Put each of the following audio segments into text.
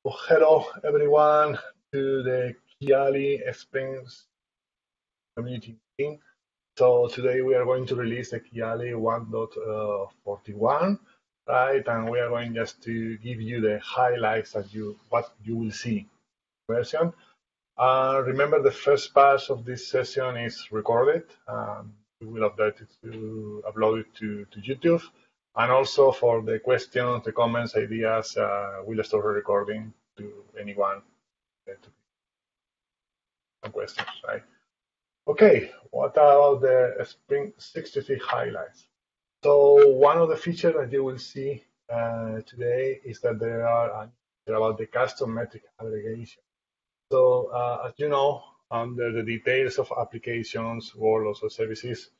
Well, hello everyone to the Kiali Sprint community meeting. So today we are going to release the Kiali 1.41, right? And we are going just to give you the highlights that what you will see version. Remember, the first part of this session is recorded. We will upload it to YouTube. And also for the questions, the comments, ideas, we'll start recording to anyone to some questions, right? Okay, what about the Spring 63 highlights? So one of the features that you will see today is that there are about the custom metric aggregation. So as you know, under the details of applications, workloads, or services,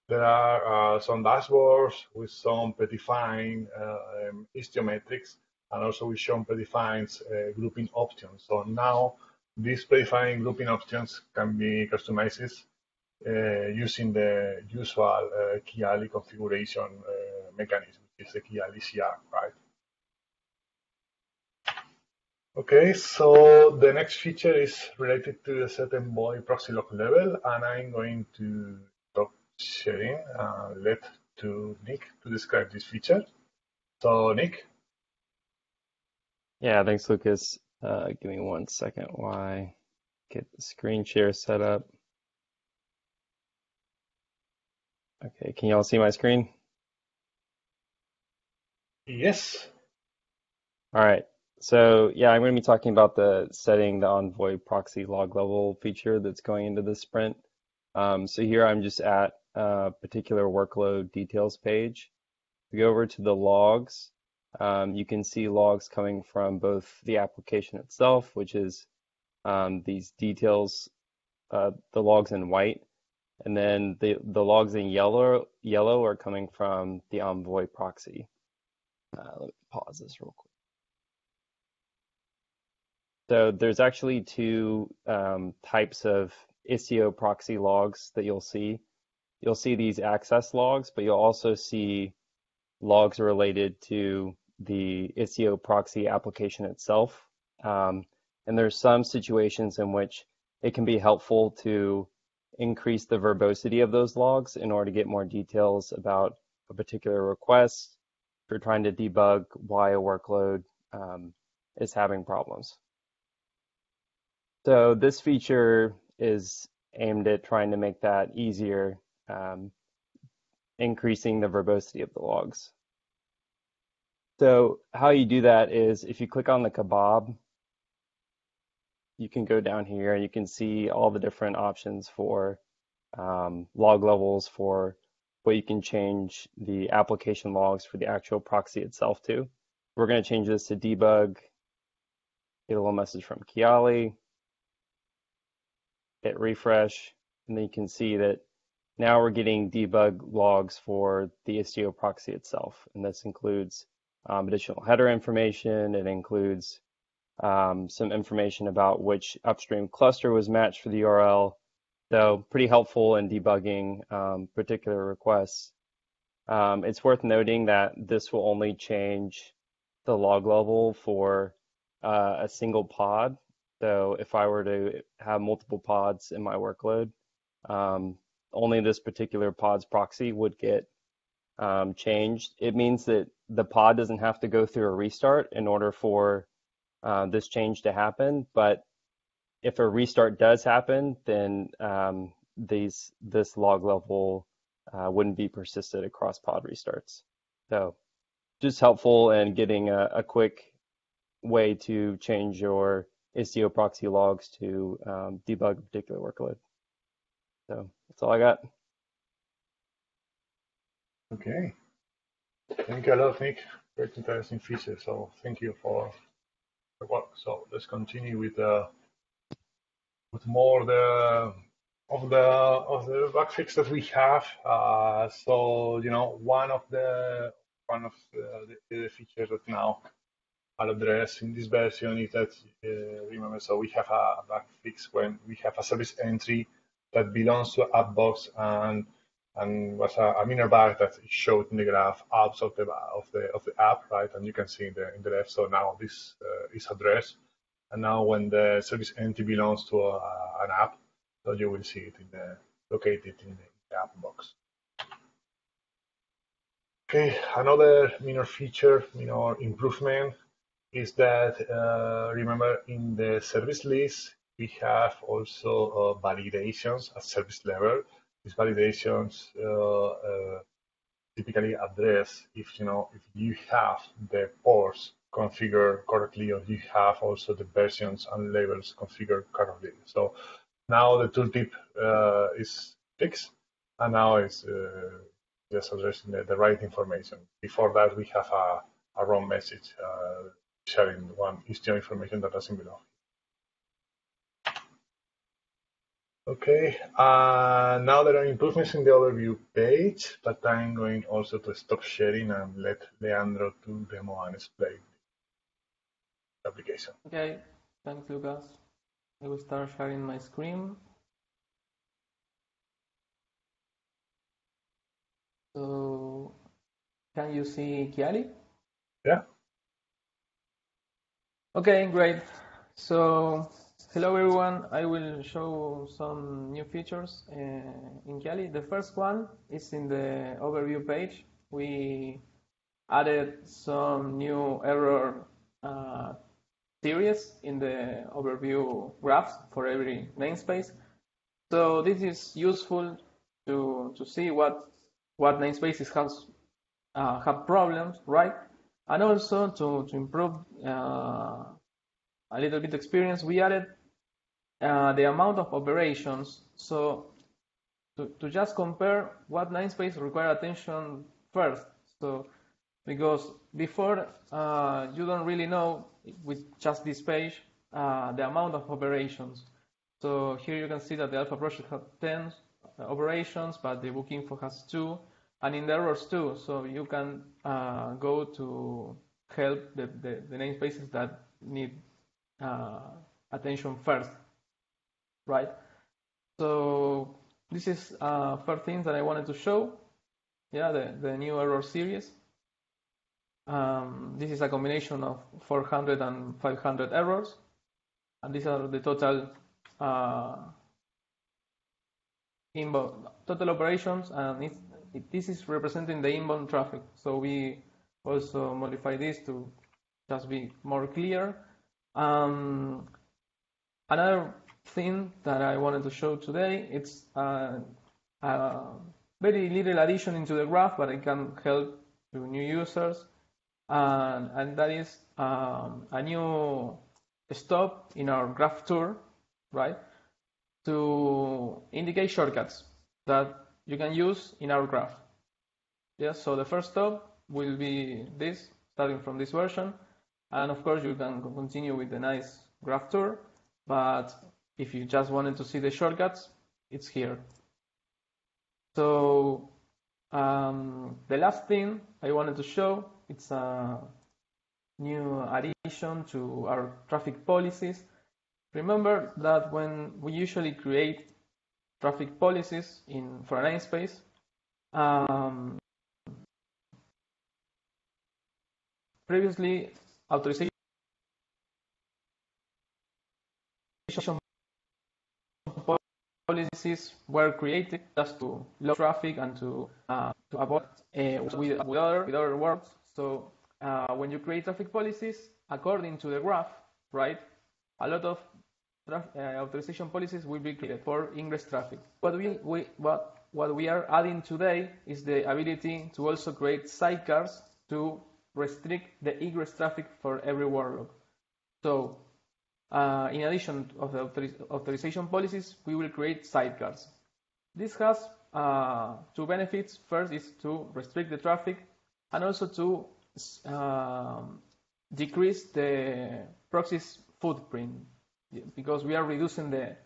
there are some dashboards with some predefined Istio metrics, and also with some predefined grouping options. So now these predefined grouping options can be customized using the usual Kiali configuration mechanism, which is the Kiali CR, right? Okay, so the next feature is related to a certain envoy proxy log level, and I'm going to stop sharing. Let to Nick to describe this feature. So Nick. Yeah, thanks, Lucas. Give me 1 second while I get the screen share set up. Okay, can you all see my screen? Yes. All right. So yeah, I'm going to be talking about the setting the Envoy proxy log level feature that's going into the sprint. So here I'm just at a particular workload details page. If you go over to the logs, you can see logs coming from both the application itself, which is these details, the logs in white, and then the logs in yellow are coming from the Envoy proxy. Let me pause this real quick. So there's actually two types of Istio proxy logs that you'll see. You'll see these access logs, but you'll also see logs related to the Istio proxy application itself. And there's some situations in which it can be helpful to increase the verbosity of those logs in order to get more details about a particular request if you're trying to debug why a workload is having problems. So this feature is aimed at trying to make that easier, increasing the verbosity of the logs. So how you do that is if you click on the kebab, you can go down here and you can see all the different options for log levels for what you can change the application logs for the actual proxy itself to. We're going to change this to debug, get a little message from Kiali, hit refresh, and then you can see that now we're getting debug logs for the Istio proxy itself. And this includes additional header information. It includes some information about which upstream cluster was matched for the URL. So pretty helpful in debugging particular requests. It's worth noting that this will only change the log level for a single pod. So if I were to have multiple pods in my workload, only this particular pod's proxy would get changed. It means that the pod doesn't have to go through a restart in order for this change to happen. But if a restart does happen, then this log level wouldn't be persisted across pod restarts. So just helpful in getting a quick way to change your Istio proxy logs to debug a particular workload. So that's all I got. Okay. Thank you a lot, Nick. Very interesting feature. So thank you for the work. So let's continue with more of the bug fix that we have. So one of the features that now are addressed in this version is that remember, so we have a bug fix when we have a service entry that belongs to app box and and was a minor bug that showed in the graph out of the app, right? And you can see in the left. So now this is addressed, and now when the service entity belongs to an app, so you will see it located in the app box. Okay, another minor feature, minor improvement is that remember in the service list we have also validations at service level. These validations typically address if you have the ports configured correctly, or you have also the versions and labels configured correctly. So now the tooltip is fixed, and now it's just addressing the right information. Before that, we have a wrong message sharing one Istio information that doesn't belong. Okay, now there are improvements in the overview page, but I'm going also to stop sharing and let Leandro to demo and explain the application. Okay, thanks, Lucas. I will start sharing my screen. So, can you see Kiali? Yeah. Okay, great. So, hello everyone. I will show some new features in Kiali. The first one is in the overview page. We added some new error series in the overview graphs for every namespace. So this is useful to see what namespaces have problems, right? And also to improve a little bit experience, we added the amount of operations. So to just compare what namespace require attention first. So because before you don't really know with just this page the amount of operations. So here you can see that the alpha project has 10 operations, but the book info has 2, and in the errors too. So you can go to help the namespaces that need attention first, right? So this is first thing that I wanted to show. Yeah, the new error series. This is a combination of 400 and 500 errors, and these are the total inbound total operations, and this is representing the inbound traffic. So we also modify this to just be more clear. Another thing that I wanted to show today, it's a very little addition into the graph, but it can help to new users, and that is a new stop in our graph tour, right, to indicate shortcuts that you can use in our graph. Yes, so the first stop will be this, starting from this version, and of course you can continue with the nice graph tour, but if you just wanted to see the shortcuts, it's here. So the last thing I wanted to show, it's a new addition to our traffic policies. Remember that when we usually create traffic policies for a namespace, previously authorization policies were created just to load traffic and to avoid with other words. So when you create traffic policies according to the graph, right, a lot of authorization policies will be created for ingress traffic. What we are adding today is the ability to also create sidecars to restrict the egress traffic for every workload. So in addition of the authorization policies, we will create sidecars. This has two benefits. First is to restrict the traffic, and also to decrease the proxy's footprint, because we are reducing the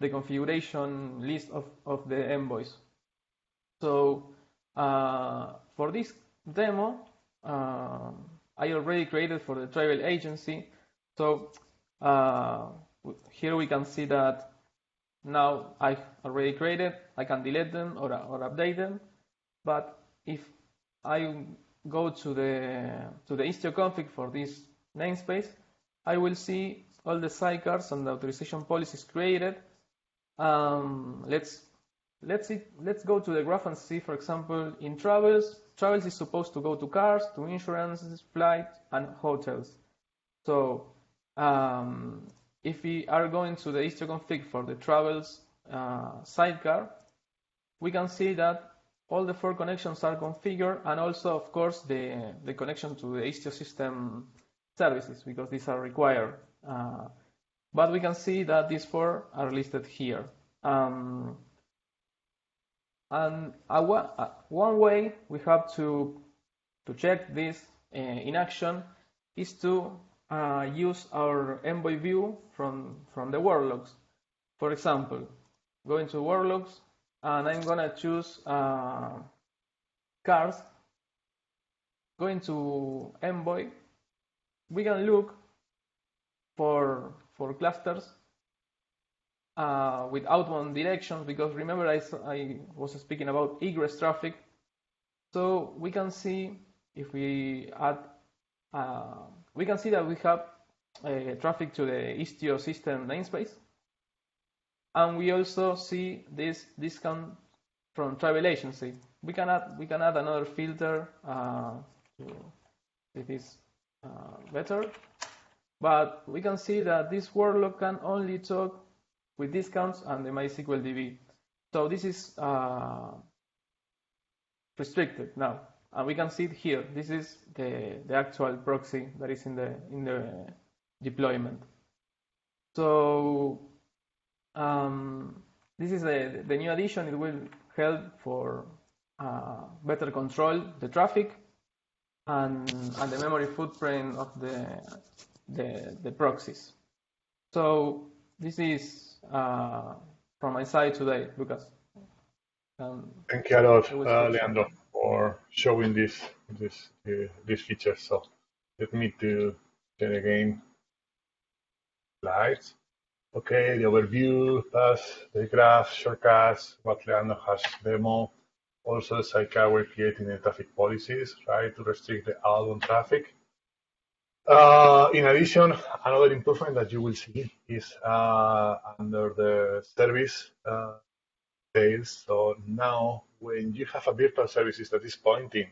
configuration list of the envoys. So for this demo, I already created for the travel agency. So here we can see that now I've already created, I can delete them or update them. But if I go to the Istio config for this namespace, I will see all the sidecars and the authorization policies created. Let's go to the graph and see, for example, in travels is supposed to go to cars, to insurances, flights, and hotels. So if we are going to the Istio config for the travels sidecar, we can see that all the 4 connections are configured, and also, of course, the connection to the Istio system services, because these are required. But we can see that these 4 are listed here. And one way we have to check this in action is to use our Envoy view from the work logs. For example, going to work logs, and I'm gonna choose cars. Going to Envoy, we can look for clusters with outbound directions, because remember I was speaking about egress traffic. So we can see if we add, we can see that we have traffic to the Istio system namespace, and we also see this discount from travel agency. We can add another filter to make this better, but we can see that this workload can only talk with discounts and the MySQL DB. So this is restricted now, and we can see it here. This is the actual proxy that is in the deployment. So this is the new addition. It will help for better control the traffic and the memory footprint of the proxies. So this is from my side today, Lucas. Thank you a lot, Leandro, for showing these features. So let me to share again slides. Okay, the overview, the graph, shortcuts, what Leandro has demo. Also, the sidecar we're creating the traffic policies, right, to restrict the outbound traffic. In addition, another improvement that you will see is under the service details. So now, when you have a virtual services that is pointing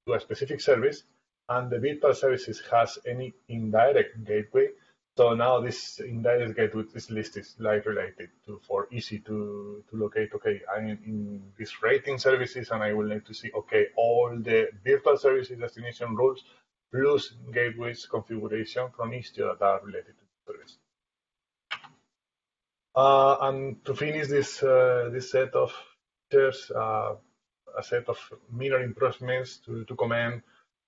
to a specific service, and the virtual services has any indirect gateway, so now this indirect gateway is listed like related to, for easy to locate. Okay, I'm in this rating services, and I will need to see, okay, all the virtual services destination rules plus gateways configuration from Istio that are related to the service. And to finish this set of features, a set of minor improvements to comment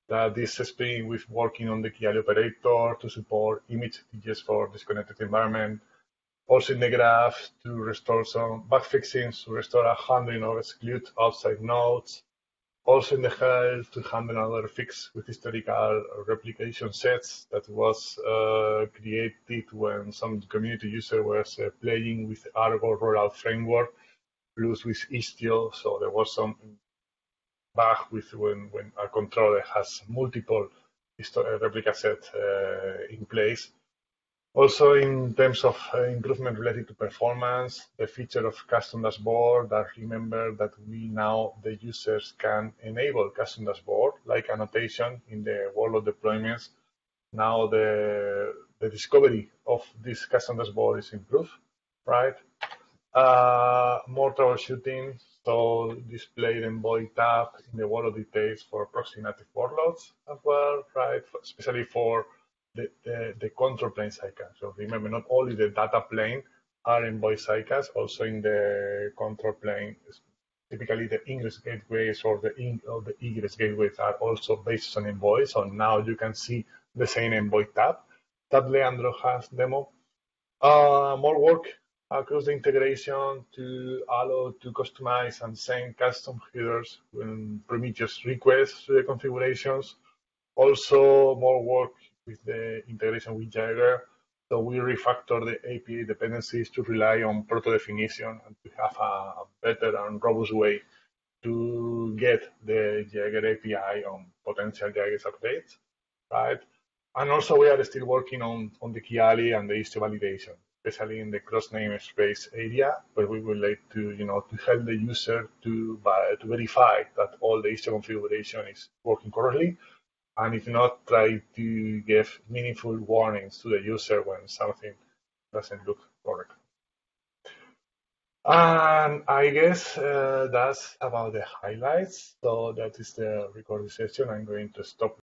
that this sprint with working on the Kiali operator to support image TGS for disconnected environment. Also in the graph to restore some bug fixings to restore a handling or exclude outside nodes. Also in the help to handle another fix with historical replication sets that was created when some community user was playing with Argo rollout framework plus with Istio. So there was some bug with when a controller has multiple replica set in place. Also, in terms of improvement related to performance, the feature of custom dashboard, that remember that we now, the users can enable custom dashboard, like annotation in the workload deployments. Now the discovery of this custom dashboard is improved, right? More troubleshooting, so display the Envoy tab in the workload details for proxy native workloads as well, right? Especially for the control plane sidecars. So remember, not only the data plane are Envoy sidecars, also in the control plane, typically the ingress gateways or the egress gateways are also based on Envoy. So now you can see the same Envoy tab that Leandro has demo. More work across the integration to allow to customize and send custom headers when Prometheus requests to the configurations. Also, more work with the integration with Jagger So we refactor the API dependencies to rely on proto definition and to have a better and robust way to get the Jaeger API on potential Jaeger updates, right? And also we are still working on the Kiali and the Istio validation, especially in the cross namespace area, where we would like to, to help the user to verify that all the Istio configuration is working correctly, and if not, try to give meaningful warnings to the user when something doesn't look correct. And I guess that's about the highlights. So that is the recording session. I'm going to stop